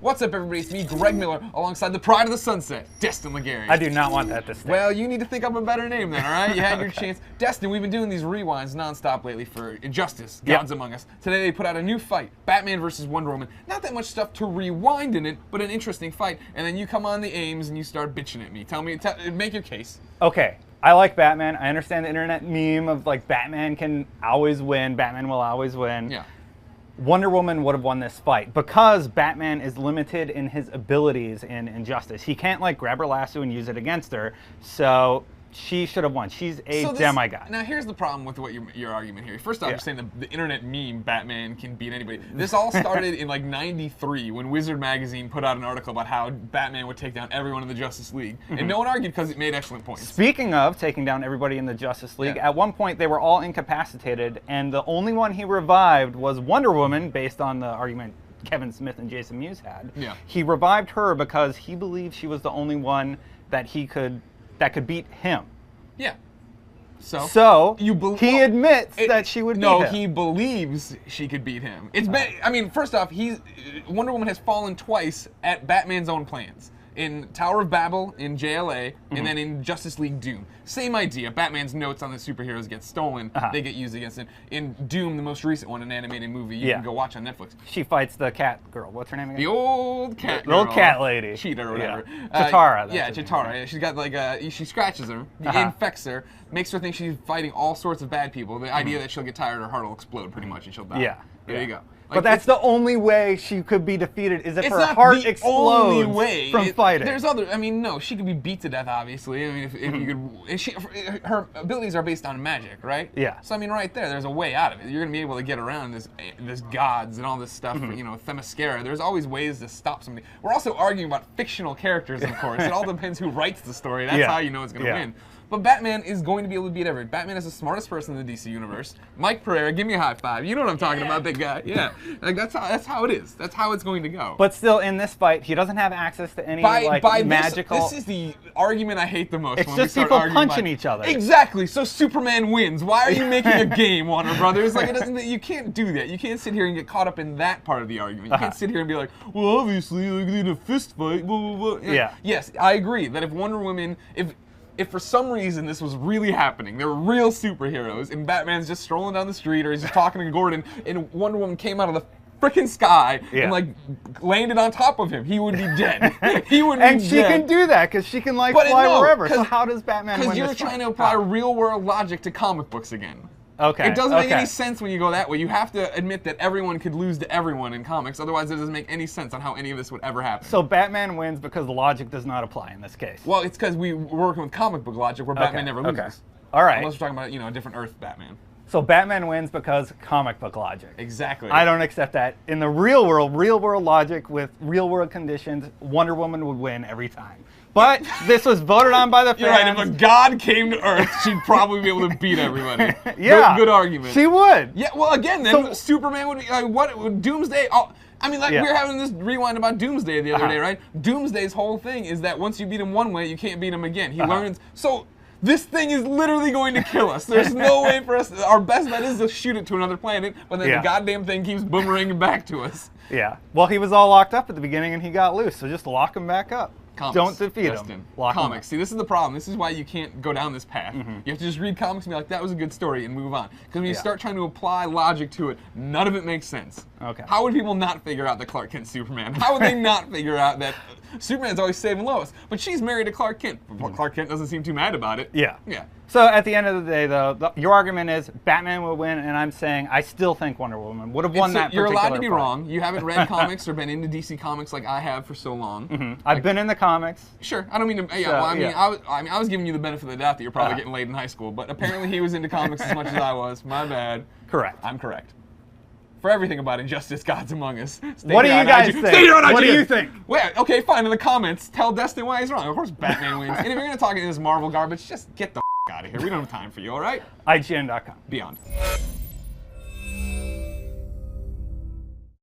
What's up, everybody? It's me, Greg Miller, alongside the pride of the sunset, Destin. I do not want that to stay. Well, you need to think up a better name then, all right? You had your chance. Destin, we've been doing these rewinds nonstop lately for Injustice, Gods Among Us. Today they put out a new fight, Batman versus Wonder Woman. Not that much stuff to rewind in it, but an interesting fight. And then you come on the Ames and you start bitching at me. Make your case. Okay. I like Batman. I understand the internet meme of like Batman can always win, Batman will always win. Yeah. Wonder Woman would have won this fight because Batman is limited in his abilities in Injustice. He can't like grab her lasso and use it against her, so she should have won. She's a demigod. Now here's the problem with what your argument here. First off, you're saying the internet meme Batman can beat anybody. This all started in like '93 when Wizard magazine put out an article about how Batman would take down everyone in the Justice League, and no one argued because it made excellent points. Speaking of taking down everybody in the Justice League, at one point they were all incapacitated, and the only one he revived was Wonder Woman, based on the argument Kevin Smith and Jason Mewes had. Yeah. He revived her because he believed she was the only one that that could beat him. Yeah. So he admits that she would beat him. No, he believes she could beat him. I mean, first off, Wonder Woman has fallen twice at Batman's own plans. In Tower of Babel, in JLA, and then in Justice League Doom. Same idea. Batman's notes on the superheroes get stolen. They get used against him. In Doom, the most recent one, an animated movie you can go watch on Netflix. She fights the cat girl. What's her name again? The old cat girl. The old cat lady. Cheetah or whatever. Chitara. Yeah, Chitara. Yeah, she's got like she scratches her, infects her, makes her think she's fighting all sorts of bad people. The idea that she'll get tired, her heart will explode pretty much, and she'll die. Yeah. There you go. Like, but that's the only way she could be defeated, is if her heart explodes from fighting. There's other, I mean, no, she could be beat to death, obviously. I mean, if you could, her abilities are based on magic, right? Yeah. So, I mean, right there's a way out of it. You're going to be able to get around this gods and all this stuff, you know, Themyscira. There's always ways to stop somebody. We're also arguing about fictional characters, of course. It all depends who writes the story. That's how you know it's going to win. But Batman is going to be able to beat everyone. Batman is the smartest person in the DC universe. Mike Pereira, give me a high five. You know what I'm talking about, big guy. Yeah, like that's how it is. That's how it's going to go. But still, in this fight, he doesn't have access to any magical. This is the argument I hate the most. It's just people punching each other. Exactly. So Superman wins. Why are you making a game, Warner Brothers? Like you can't do that. You can't sit here and get caught up in that part of the argument. You can't sit here and be like, well, obviously, like, they need a fist fight. Blah, blah, blah. Yeah. Yes, I agree that if Wonder Woman, if for some reason this was really happening, they were real superheroes, and Batman's just strolling down the street, or he's just talking to Gordon, and Wonder Woman came out of the frickin' sky and like landed on top of him, he would be dead. He would be dead. And she can do that because she can like fly wherever. So how does Batman win this fight? Because you're trying to apply real world logic to comic books again. Okay. It doesn't make any sense when you go that way. You have to admit that everyone could lose to everyone in comics. Otherwise, it doesn't make any sense on how any of this would ever happen. So Batman wins because the logic does not apply in this case. Well, it's because we're working with comic book logic where Batman never loses. Okay. All right. Unless we're talking about, you know, a different Earth Batman. So Batman wins because comic book logic. Exactly. I don't accept that. In the real world logic with real world conditions, Wonder Woman would win every time. But this was voted on by the fans. You're right. If a god came to Earth, she'd probably be able to beat everybody. Yeah. Good argument. She would. Yeah. Well, again, then Superman would be like, what? Doomsday. I mean, like we were having this rewind about Doomsday the other day, right? Doomsday's whole thing is that once you beat him one way, you can't beat him again. He learns. So this thing is literally going to kill us. There's no way for us. Our best bet is to shoot it to another planet, but then the goddamn thing keeps boomeranging back to us. Yeah. Well, he was all locked up at the beginning, and he got loose. So just lock him back up. Comics. Don't defeat him. Comics. See, this is the problem. This is why you can't go down this path. You have to just read comics and be like, that was a good story, and move on. Because when you start trying to apply logic to it, none of it makes sense. Okay. How would people not figure out that Clark Kent's Superman? How would they not figure out that Superman's always saving Lois, but she's married to Clark Kent? Clark Kent doesn't seem too mad about it. Yeah. Yeah. So at the end of the day, though, your argument is Batman will win, and I'm saying I still think Wonder Woman would have won that particular You're allowed to be fight. wrong. You haven't read comics or been into DC Comics like I have for so long. I've been in the comics. Sure. I don't mean to. Yeah. Well, I was giving you the benefit of the doubt that you're probably getting laid in high school, but apparently he was into comics as much as I was. My bad. Correct. I'm correct. For everything about Injustice, Gods Among Us. What do you guys think? Stay here on What do you think? Well, okay, fine. In the comments, tell Destin why he's wrong. Of course, Batman wins. And if you're gonna talk in this Marvel garbage, just get the out of here. We don't have time for you. All right? IGN.com. Beyond.